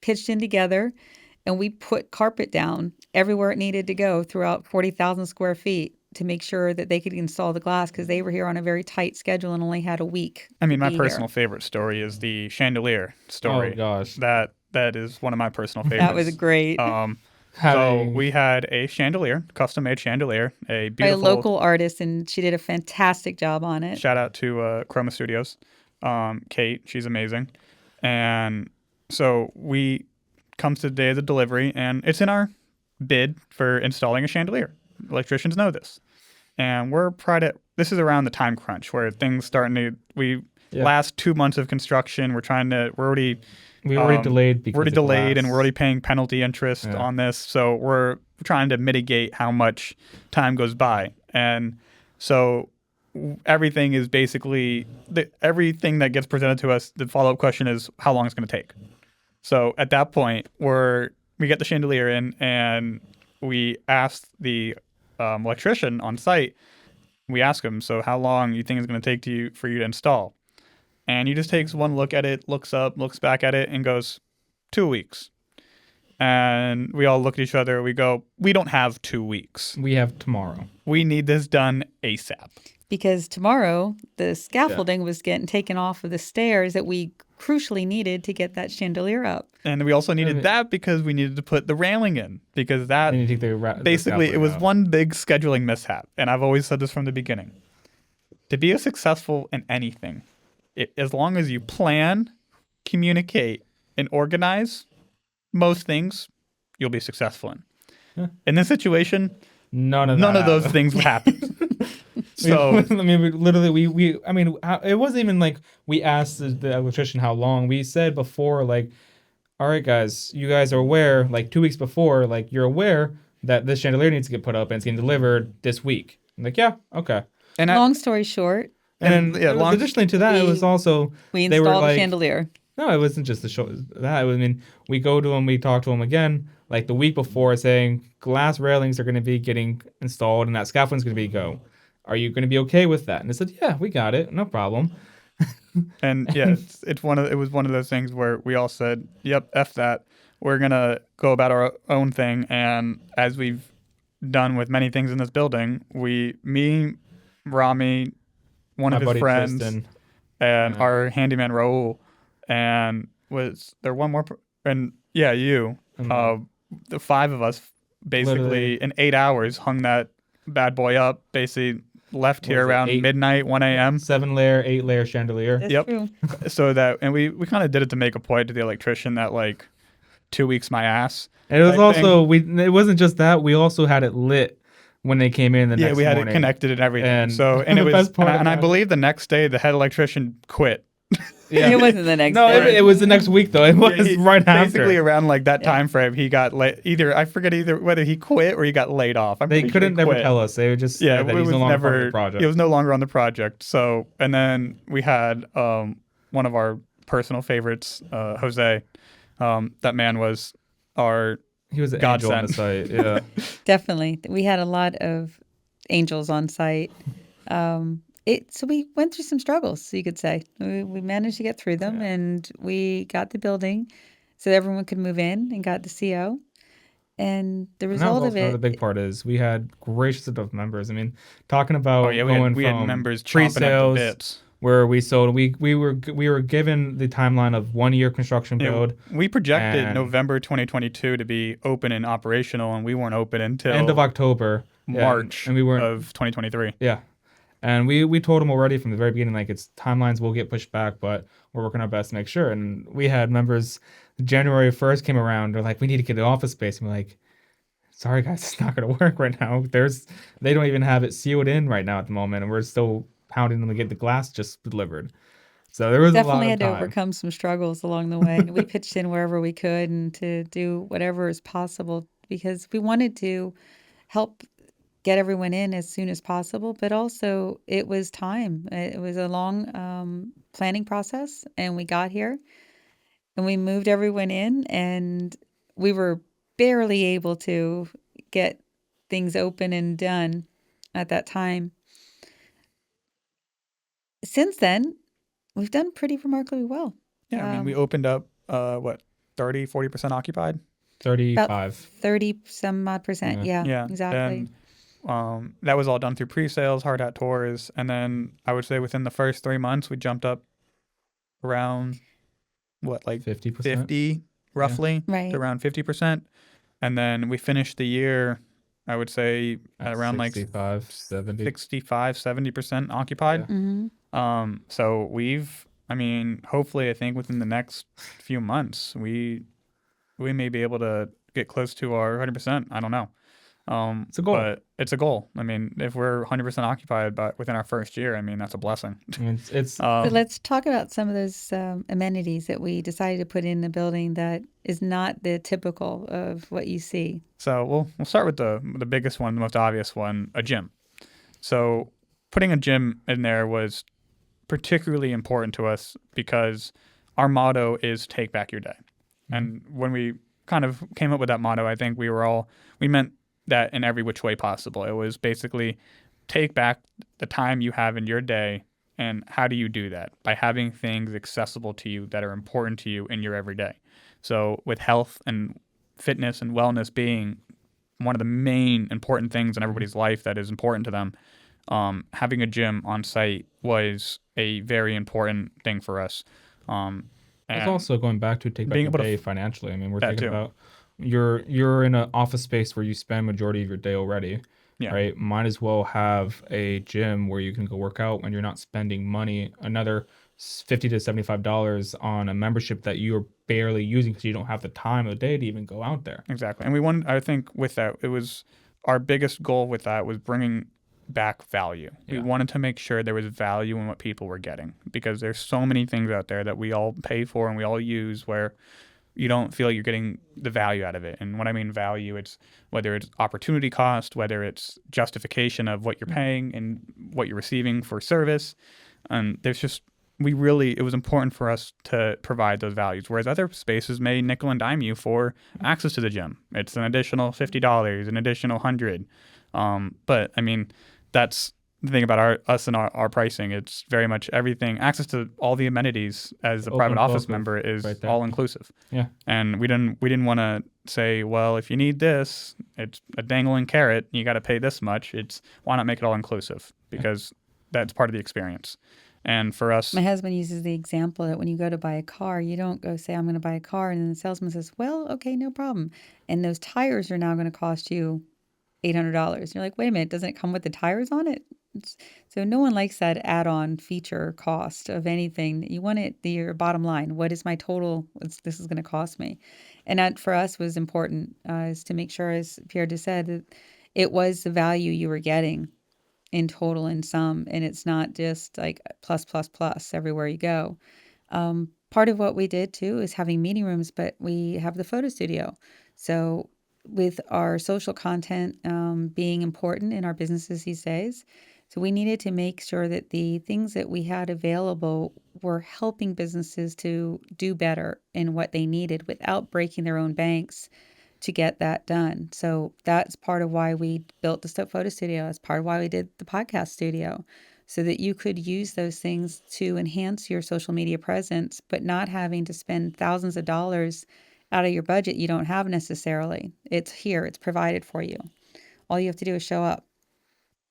pitched in together and we put carpet down everywhere it needed to go throughout 40,000 square feet to make sure that they could install the glass, because they were here on a very tight schedule and only had a week. I mean, to my be personal here. favorite story is the chandelier story. Oh gosh. That is one of my personal favorites. That was great. So Having- we had a chandelier, custom-made chandelier, a By a beautiful. local artist, and she did a fantastic job on it. Shout out to Chroma Studios, Kate. She's amazing. And so we comes to the day of the delivery, and it's in our bid for installing a chandelier. Electricians know this, and this is around the time crunch where things starting to last 2 months of construction. We're already delayed because we're already of delayed, glass. and we're already paying penalty interest on this. So we're trying to mitigate how much time goes by, and so everything is basically everything that gets presented to us. The follow-up question is how long it's going to take. So at that point, we get the chandelier in, and we ask the electrician on site. We ask him, so how long you think it's going to take for you to install? And he just takes one look at it, looks up, looks back at it, and goes, 2 weeks. And we all look at each other. We go, we don't have 2 weeks. We have tomorrow. We need this done ASAP. Because tomorrow the scaffolding was getting taken off of the stairs that we crucially needed to get that chandelier up. And we also needed that because we needed to put the railing in, because that And you take the basically it was scaffolding out. one big scheduling mishap. And I've always said this from the beginning. To be successful in anything, as long as you plan, communicate, and organize, most things you'll be successful in. Yeah. In this situation, None of those things happened. So I mean, it wasn't even like we asked the electrician how long. We said before, like, all right, guys, you guys are aware, like 2 weeks before, like you're aware that this chandelier needs to get put up and it's getting delivered this week. I'm like, yeah, okay. And Long story short, And then additionally to that, it was also we they were installed a like, chandelier. no, it wasn't just the show. That I mean, we go to them, we talk to them again, like the week before, saying glass railings are going to be getting installed and that scaffolding's going to be go. Are you going to be okay with that? And they said, yeah, we got it, no problem. And yeah, it was one of those things where we all said, "Yep, f that. We're gonna go about our own thing." And as we've done with many things in this building, me, Rami, one My of his buddy friends, Tristan. and our handyman Raul, and was there one more? And yeah, you. The five of us basically Literally. in 8 hours hung that bad boy up. Basically left here around midnight, 1 a.m. 7-layer, 8-layer chandelier. That's Yep. true. So that, and we kind of did it to make a point to the electrician that like 2 weeks my ass. And it was type also it wasn't just that, we also had it lit when they came in the next we had morning. it connected and everything. And And it the was, best part and I about it- believe the next day the head electrician quit. Yeah. It wasn't the next No, day. it was the next week though. It was right after. Basically around like that time frame, he got I forget either whether he quit or he got laid off. They couldn't never quit. tell us. They would just say that he's no longer part of the project. It was no longer on the project. So, and then we had one of our personal favorites, Jose. That man was our He was an angel on the godsend. site. Yeah. Definitely. We had a lot of angels on site. So we went through some struggles, you could say. We managed to get through them, and we got the building so that everyone could move in and got the CO. And the And that was result also of another it, big part is we had gracious enough members. I mean, talking about we going had from members chomping at the pre-sales bits. where we sold, we were given the timeline of 1 year construction build, We projected and- November 2022 to be open and operational, and we weren't open until end of October, Yeah, March and we weren't. of 2023. Yeah. And we told them already from the very beginning, like, it's timelines will get pushed back, but we're working our best to make sure. And we had members, January 1st came around, they're like, we need to get an office space. And we're like, sorry guys, it's not going to work right now. They don't even have it sealed in right now at the moment. And we're still pounding them to get the glass just delivered. So there was definitely a lot had of to time. overcome some struggles along the way. We pitched in wherever we could and to do whatever is possible because we wanted to help get everyone in as soon as possible, but also it was time. It was a long planning process, and we got here and we moved everyone in, and we were barely able to get things open and done at that time. Since then, we've done pretty remarkably well. Yeah, I mean, we opened up, 30, 40% occupied? 35. 30 some odd percent. Yeah, exactly. And that was all done through pre-sales, hard hat tours. And then I would say within the first 3 months, we jumped up around, 50%. 50 roughly, Right. to around 50%. And then we finished the year, I would say, at around 65, 70. 65, 70% occupied. hmm So hopefully, I think within the next few months, we may be able to get close to our 100%. I don't know. It's a goal. But it's a goal. I mean, if we're 100% occupied within our first year, I mean, that's a blessing. I mean, it's So let's talk about some of those amenities that we decided to put in the building that is not the typical of what you see. So we'll start with the biggest one, the most obvious one, a gym. So putting a gym in there was particularly important to us because our motto is take back your day. And when we kind of came up with that motto, I think we meant that in every which way possible. It was basically take back the time you have in your day, and how do you do that? By having things accessible to you that are important to you in your everyday. So with health and fitness and wellness being one of the main important things in everybody's life that is important to them, having a gym on site was a very important thing for us. It's also going back to take back being your able to day financially. I mean, we're that thinking too. about you're in an office space where you spend majority of your day already, Yeah. right? Might as well have a gym where you can go work out when you're not spending money, another $50 to $75 on a membership that you're barely using because you don't have the time of the day to even go out there. Exactly. And I think with that, it was our biggest goal with that was bringing back value. We Yeah. wanted to make sure there was value in what people were getting because there's so many things out there that we all pay for and we all use where you don't feel you're getting the value out of it. And when I mean value, it's whether it's opportunity cost, whether it's justification of what you're paying and what you're receiving for service. And there's just, it was important for us to provide those values. Whereas other spaces may nickel and dime you for access to the gym. It's an additional $50, an additional $100. But I mean, that's the thing about us and our pricing. It's very much everything. Access to all the amenities as a private office member is right all inclusive. Yeah. And we didn't want to say, well, if you need this, it's a dangling carrot. You got to pay this much. It's why not make it all inclusive? Because that's part of the experience. And for us, my husband uses the example that when you go to buy a car, you don't go say, I'm going to buy a car. And then the salesman says, well, okay, no problem. And those tires are now going to cost you $800. And you're like, wait a minute, doesn't it come with the tires on it? So no one likes that add-on feature cost of anything. You want it, your bottom line. What is my total? This is going to cost me. And that for us was important, is to make sure, as Pierre just said, that it was the value you were getting in total in sum, and it's not just like plus everywhere you go. Part of what we did too is having meeting rooms, but we have the photo studio. So with our social content being important in our businesses these days, so we needed to make sure that the things that we had available were helping businesses to do better in what they needed without breaking their own banks to get that done. So that's part of why we built the photo studio. That's part of why we did the podcast studio, so that you could use those things to enhance your social media presence, but not having to spend thousands of dollars out of your budget you don't have necessarily. It's here. It's provided for you. All you have to do is show up.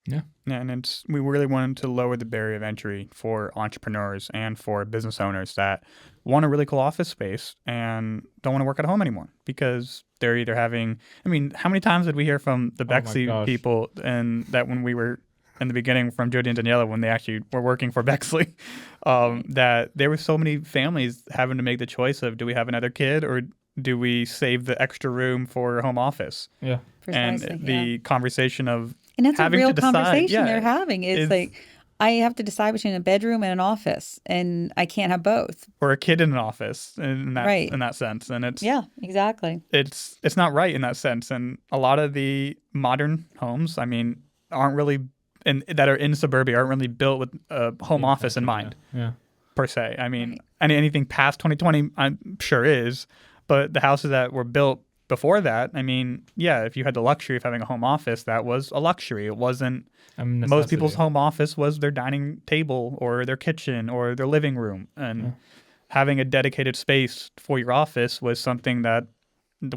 Yeah, and we really wanted to lower the barrier of entry for entrepreneurs and for business owners that want a really cool office space and don't want to work at home anymore because they're either having, I mean, how many times did we hear from the Bexley people, and that when we were in the beginning from Jody and Daniela, when they actually were working for Bexley, that there were so many families having to make the choice of, do we have another kid or do we save the extra room for home office? Yeah. Precisely, and the conversation of and that's a real decide, conversation they're having. It's like, I have to decide between a bedroom and an office, and I can't have both. Or a kid in an office in that sense. And it's exactly. It's not right in that sense. And a lot of the modern homes, I mean, aren't really that are in suburbia aren't really built with a home office in mind. Yeah. Per se. I mean, anything past 2020 I'm sure is, but the houses that were built before that, I mean, yeah, if you had the luxury of having a home office, that was a luxury. It wasn't. Most people's home office was their dining table or their kitchen or their living room. And having a dedicated space for your office was something that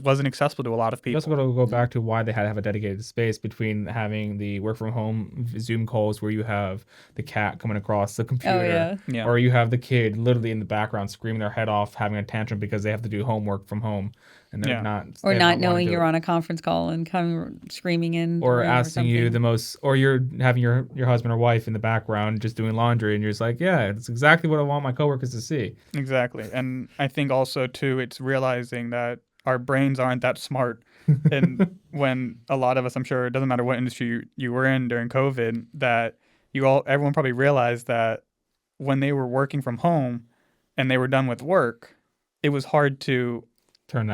wasn't accessible to a lot of people. You also got to go back to why they had to have a dedicated space between having the work from home Zoom calls where you have the cat coming across the computer, or you have the kid literally in the background screaming their head off, having a tantrum because they have to do homework from home, and they're not, or not knowing you're on a conference call and coming screaming in, or asking you the most, or you're having your husband or wife in the background just doing laundry, and you're just like, yeah, it's exactly what I want my coworkers to see. Exactly, and I think also too, it's realizing that our brains aren't that smart. And when a lot of us, I'm sure it doesn't matter what industry you were in during COVID, that everyone probably realized that when they were working from home and they were done with work, it was hard to turn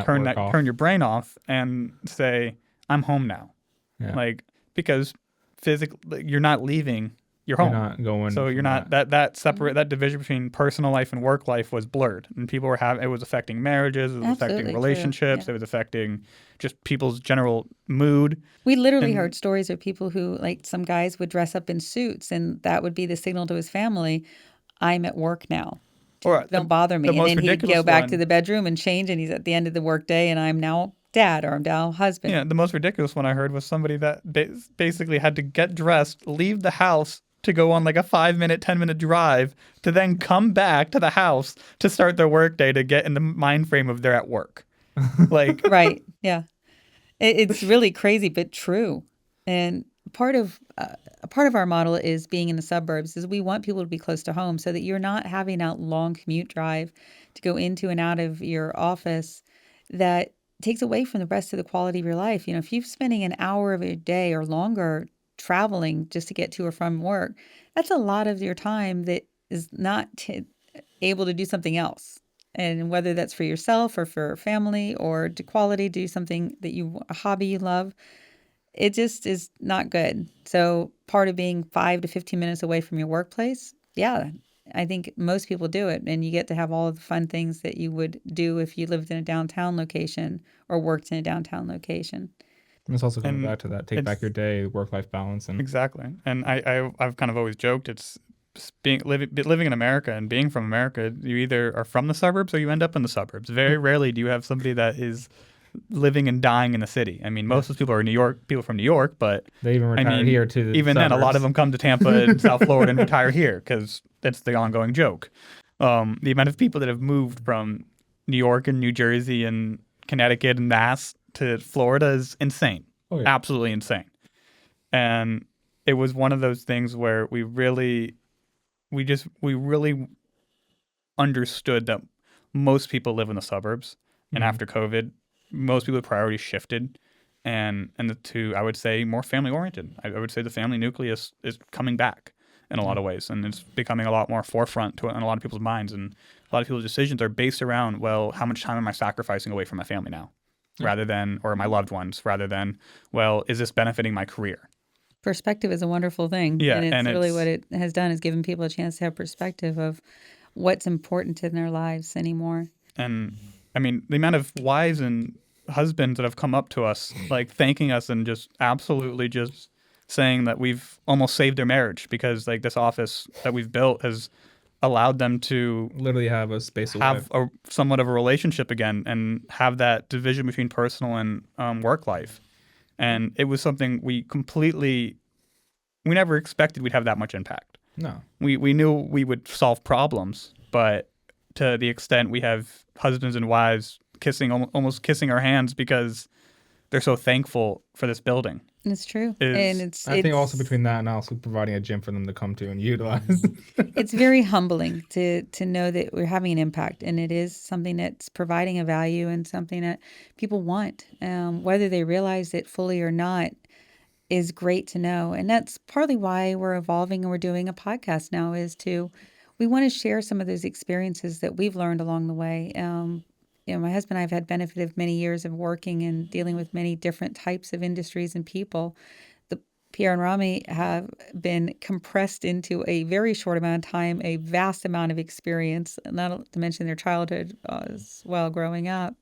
your brain off and say, I'm home now. Yeah. Like, because physically you're not leaving your home. You're not going. So you're not that division between personal life and work life was blurred, and people were it was affecting marriages, it was affecting relationships, it was affecting just people's general mood. We literally heard stories of people who, like, some guys would dress up in suits, and that would be the signal to his family, I'm at work now. Or don't bother me. And then he'd go back to the bedroom and change, and he's at the end of the work day, and I'm now dad or I'm now husband. Yeah, the most ridiculous one I heard was somebody that basically had to get dressed, leave the house to go on like a 5-minute, 10-minute drive to then come back to the house to start their work day to get in the mind frame of they're at work. Like, right. Yeah. It's really crazy, but true. And part of our model is being in the suburbs is we want people to be close to home so that you're not having that long commute drive to go into and out of your office that takes away from the rest of the quality of your life. You know, if you're spending an hour of a day or longer traveling just to get to or from work, that's a lot of your time that is not able to do something else. And whether that's for yourself or for family or to quality, do something that a hobby you love, it just is not good. So part of being 5 to 15 minutes away from your workplace, yeah, I think most people do it. And you get to have all of the fun things that you would do if you lived in a downtown location or worked in a downtown location. And it's also coming And back to that, take back your day, work-life balance. And exactly. And I've kind of always joked, it's living in America and being from America, you either are from the suburbs or you end up in the suburbs. Very rarely do you have somebody that is living and dying in the city. I mean, most of those people are people from New York, but they even retire here to the even suburbs. then, a lot of them come to Tampa and South Florida and retire here because that's the ongoing joke. The amount of people that have moved from New York and New Jersey and Connecticut and Mass to Florida is insane. Oh, yeah. Absolutely insane. And it was one of those things where we really understood that most people live in the suburbs. And after COVID, most people's priorities shifted, and I would say, more family oriented. I would say the family nucleus is coming back in a lot of ways, and it's becoming a lot more forefront to it in a lot of people's minds. And a lot of people's decisions are based around, well, how much time am I sacrificing away from my family now, rather than, or my loved ones, rather than, well, is this benefiting my career? Perspective is a wonderful thing. Yeah, and it's really what it has done is given people a chance to have perspective of what's important in their lives anymore. And I mean, the amount of wives and husbands that have come up to us, like thanking us and just absolutely just saying that we've almost saved their marriage because like this office that we've built has allowed them to literally have a space have somewhat of a relationship again and have that division between personal and work life. And it was something we never expected we'd have that much impact. No. We knew we would solve problems, but to the extent we have husbands and wives almost kissing our hands because they're so thankful for this building. It's true. I think also between that and also providing a gym for them to come to and utilize. It's very humbling to know that we're having an impact, and it is something that's providing a value and something that people want, whether they realize it fully or not. Is great to know. And that's partly why we're evolving and we're doing a podcast now we want to share some of those experiences that we've learned along the way. My husband and I have had benefit of many years of working and dealing with many different types of industries and people. Pierre and Rami have been compressed into a very short amount of time, a vast amount of experience, not to mention their childhood as well growing up.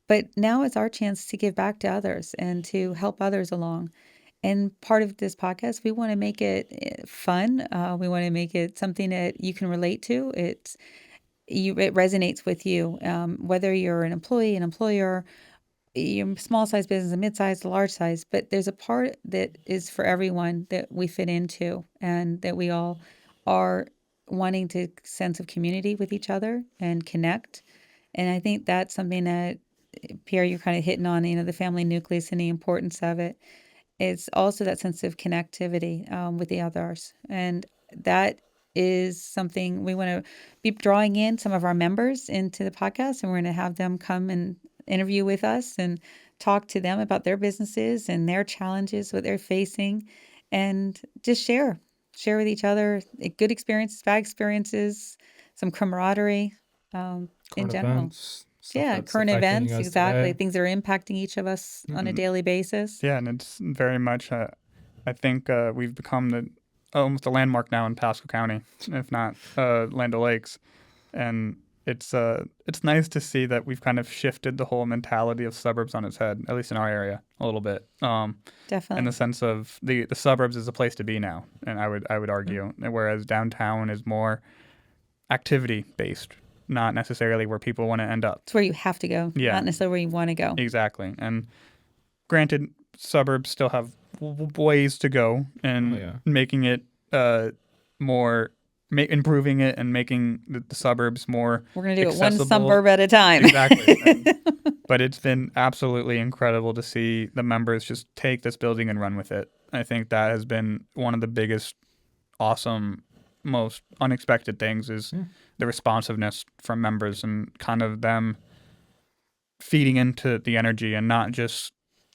But now it's our chance to give back to others and to help others along. And part of this podcast, we want to make it fun. We want to make it something that you can relate to. It resonates with you, whether you're an employee, an employer, your small size business, a mid size, a large size. But there's a part that is for everyone that we fit into, and that we all are wanting to sense of community with each other and connect. And I think that's something that Pierre, you're kind of hitting on. The family nucleus and the importance of it. It's also that sense of connectivity with the others. And that is something we want to be drawing in some of our members into the podcast. And we're going to have them come and interview with us and talk to them about their businesses and their challenges, what they're facing, and just share with each other good experiences, bad experiences, some camaraderie in general. Events. Current events, exactly. Today. Things that are impacting each of us on a daily basis. Yeah, and it's very much, I think we've become almost a landmark now in Pasco County, if not Land O'Lakes. And it's nice to see that we've kind of shifted the whole mentality of suburbs on its head, at least in our area, a little bit. Definitely. In the sense of the suburbs is a place to be now, and I would argue, whereas downtown is more activity-based. Not necessarily where people want to end up. It's where you have to go, not necessarily where you want to go. Exactly. And granted, suburbs still have ways to go in making it more, improving it and making the suburbs more We're going to do accessible. It one suburb at a time. Exactly. But it's been absolutely incredible to see the members just take this building and run with it. I think that has been one of the biggest, awesome, most unexpected things is the responsiveness from members and kind of them feeding into the energy and not just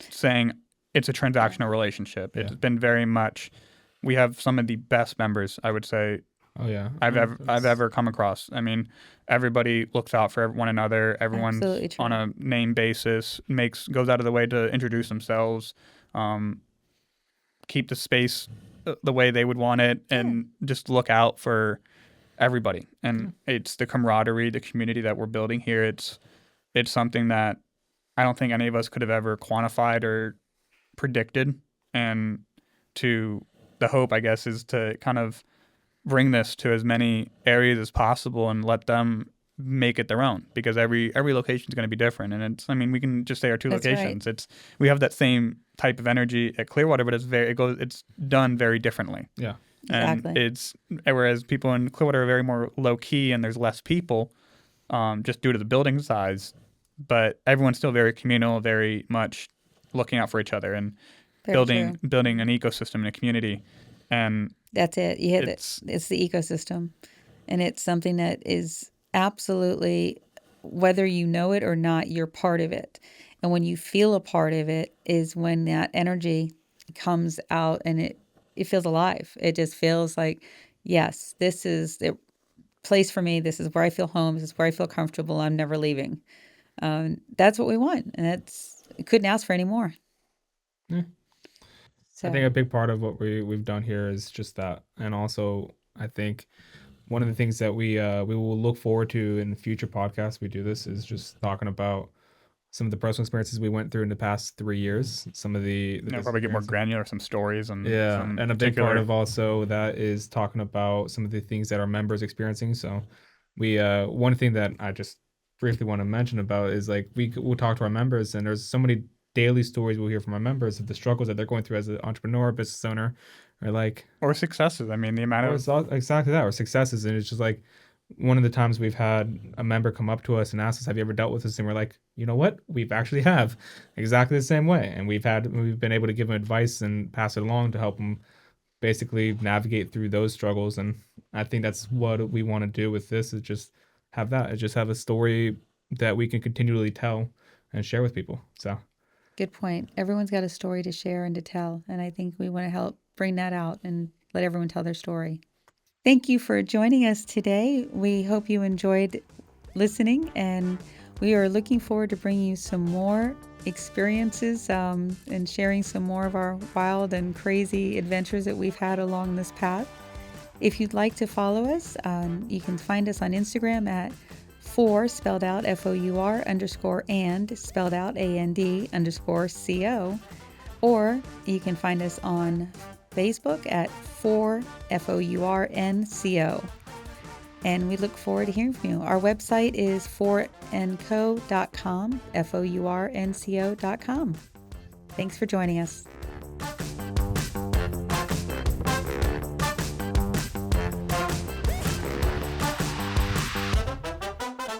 saying it's a transactional relationship. It's been very much, we have some of the best members, I would say, Oh yeah. I've ever come across. I mean, everybody looks out for one another. Everyone's Absolutely true. on a name basis, goes out of the way to introduce themselves, keep the space the way they would want it, and just look out for everybody. And it's the camaraderie, the community that we're building here. It's something that I don't think any of us could have ever quantified or predicted. And the hope, I guess, is to kind of bring this to as many areas as possible and let them make it their own, because every location is going to be different. And we can just say our two That's locations. right. We have that same type of energy at Clearwater, but it's done very differently. Yeah. Exactly. And whereas people in Clearwater are very more low key and there's less people, just due to the building size, but everyone's still very communal, very much looking out for each other and Very true. building an ecosystem and a community. And That's it. You hit it. It's the ecosystem. And it's something that is absolutely, whether you know it or not, you're part of it. And when you feel a part of it is when that energy comes out and it feels alive. It just feels like, yes, this is the place for me. This is where I feel home. This is where I feel comfortable. I'm never leaving. That's what we want. And couldn't ask for any more. Yeah. So. I think a big part of what we've done here is just that. And also, I think one of the things that we will look forward to in future podcasts we do this is just talking about some of the personal experiences we went through in the past 3 years. Some of the probably get more granular, some stories, and and a big part of also that is talking about some of the things that our members experiencing. So we one thing that I just briefly want to mention about is like we'll talk to our members, and there's so many daily stories we'll hear from our members of the struggles that they're going through as an entrepreneur, business owner, or successes. I mean, the amount of exactly that, or successes. And it's just like one of the times we've had a member come up to us and ask us, have you ever dealt with this? And we're like, you know what? We've actually have exactly the same way. And we've been able to give them advice and pass it along to help them basically navigate through those struggles. And I think that's what we want to do with this, is just have a story that we can continually tell and share with people. So good point. Everyone's got a story to share and to tell. And I think we want to help bring that out and let everyone tell their story. Thank you for joining us today. We hope you enjoyed listening, and we are looking forward to bringing you some more experiences and sharing some more of our wild and crazy adventures that we've had along this path. If you'd like to follow us, you can find us on Instagram at for spelled out FOUR _ and spelled out AND _ CO, or you can find us on Facebook at for FOURNCO. And we look forward to hearing from you. Our website is forandco.com, FOURNCO.com. Thanks for joining us.